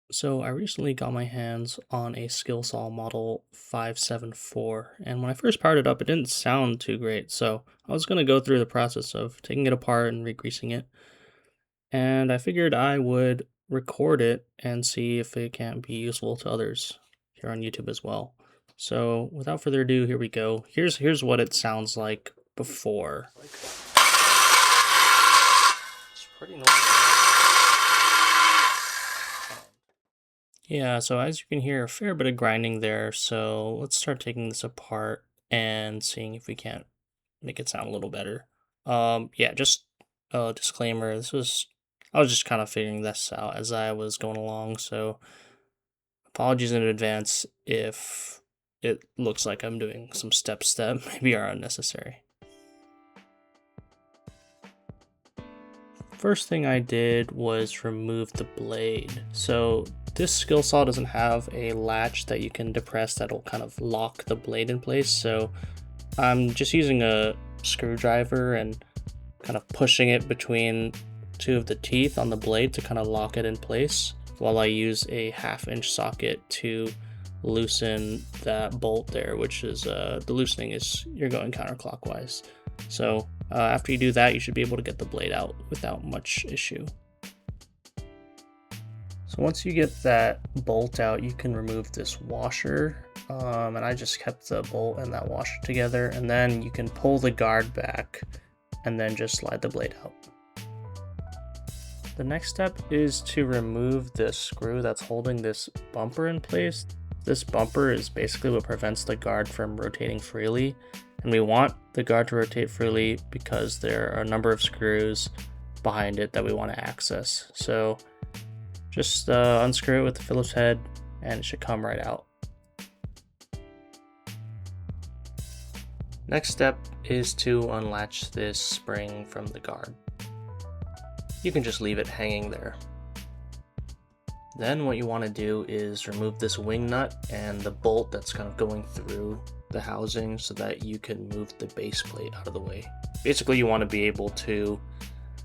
So I recently got my hands on a Skilsaw Model 574, and when I first powered it up, it didn't sound too great. So I was going to go through the process of taking it apart and re-greasing it, and I figured I would record it and see if it can be useful to others here on YouTube as well. So without further ado, here we go. Here's what it sounds like before. It's pretty noisy. Yeah, so as you can hear, a fair bit of grinding there. So let's start taking this apart and seeing if we can't make it sound a little better. Yeah, just a disclaimer. I was just kind of figuring this out as I was going along. So apologies in advance if it looks like I'm doing some steps that maybe are unnecessary. First thing I did was remove the blade. So this skill saw doesn't have a latch that you can depress that'll kind of lock the blade in place. So I'm just using a screwdriver and kind of pushing it between two of the teeth on the blade to kind of lock it in place, while I use a 1/2 inch socket to loosen that bolt there, which is the loosening is you're going counterclockwise. So after you do that, you should be able to get the blade out without much issue. So once you get that bolt out, you can remove this washer, and I just kept the bolt and that washer together, and then you can pull the guard back and then just slide the blade out. The next step is to remove this screw that's holding this bumper in place. This bumper is basically what prevents the guard from rotating freely, and we want the guard to rotate freely because there are a number of screws behind it that we want to access. So just unscrew it with the Phillips head and it should come right out. Next step is to unlatch this spring from the guard. You can just leave it hanging there. Then what you want to do is remove this wing nut and the bolt that's kind of going through the housing so that you can move the base plate out of the way. Basically, you want to be able to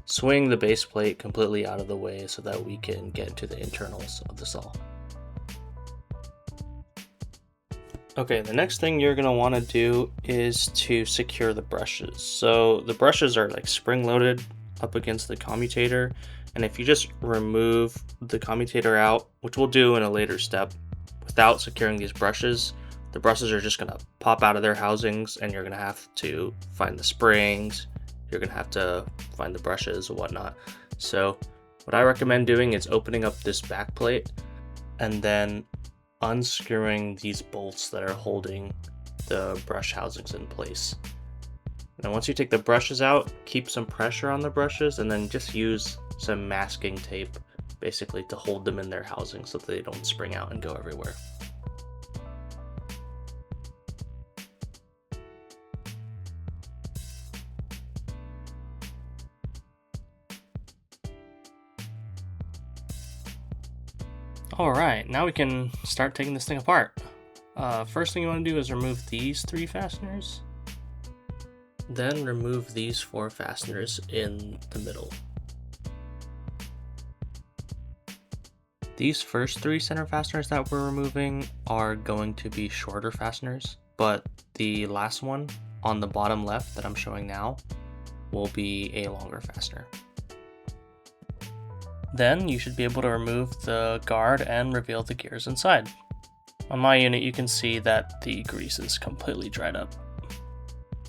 swing the base plate completely out of the way so that we can get into the internals of the saw. Okay, the next thing you're going to want to do is to secure the brushes. So the brushes are like spring loaded up against the commutator, and if you just remove the commutator out, which we'll do in a later step, without securing these brushes, the brushes are just going to pop out of their housings and you're going to have to find the springs, you're going to have to find the brushes and whatnot. So what I recommend doing is opening up this back plate and then unscrewing these bolts that are holding the brush housings in place. Now once you take the brushes out, keep some pressure on the brushes and then just use some masking tape basically to hold them in their housing so that they don't spring out and go everywhere. Alright, now we can start taking this thing apart. First thing you want to do is remove these 3 fasteners. Then remove these 4 fasteners in the middle. These first 3 center fasteners that we're removing are going to be shorter fasteners, but the last one on the bottom left that I'm showing now will be a longer fastener. Then you should be able to remove the guard and reveal the gears inside. On my unit, you can see that the grease is completely dried up.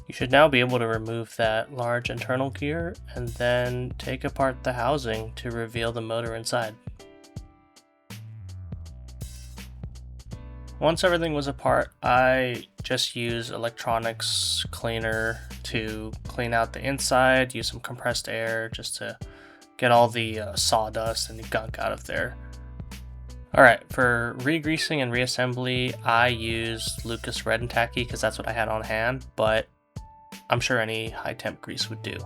You should now be able to remove that large internal gear and then take apart the housing to reveal the motor inside. Once everything was apart, I just used electronics cleaner to clean out the inside, use some compressed air just to get all the sawdust and the gunk out of there. Alright, for re-greasing and reassembly, I used Lucas Red and Tacky because that's what I had on hand, but I'm sure any high temp grease would do.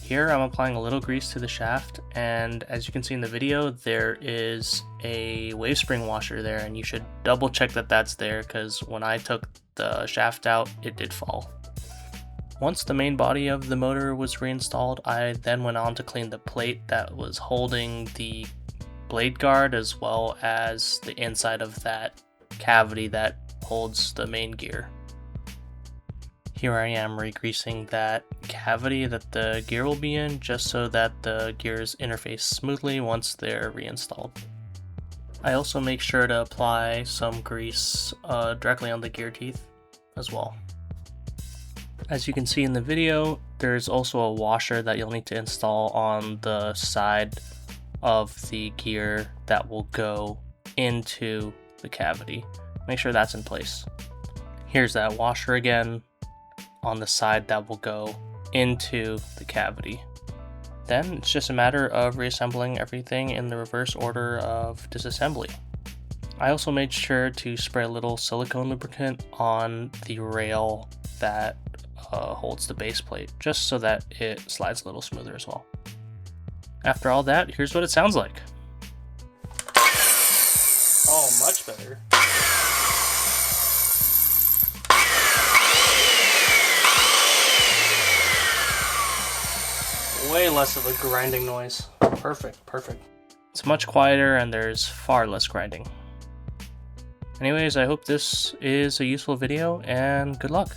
Here I'm applying a little grease to the shaft, and as you can see in the video, there is a wave spring washer there, and you should double check that that's there because when I took the shaft out, it did fall. Once the main body of the motor was reinstalled, I then went on to clean the plate that was holding the blade guard as well as the inside of that cavity that holds the main gear. Here I am re-greasing that cavity that the gear will be in, just so that the gears interface smoothly once they're reinstalled. I also make sure to apply some grease directly on the gear teeth as well. As you can see in the video, there's also a washer that you'll need to install on the side of the gear that will go into the cavity. Make sure that's in place. Here's that washer again on the side that will go into the cavity. Then it's just a matter of reassembling everything in the reverse order of disassembly. I also made sure to spray a little silicone lubricant on the rail that holds the base plate, just so that it slides a little smoother as well. After all that, here's what it sounds like. Oh, much better. Way less of a grinding noise. Perfect, perfect. It's much quieter and there's far less grinding. Anyways, I hope this is a useful video and good luck.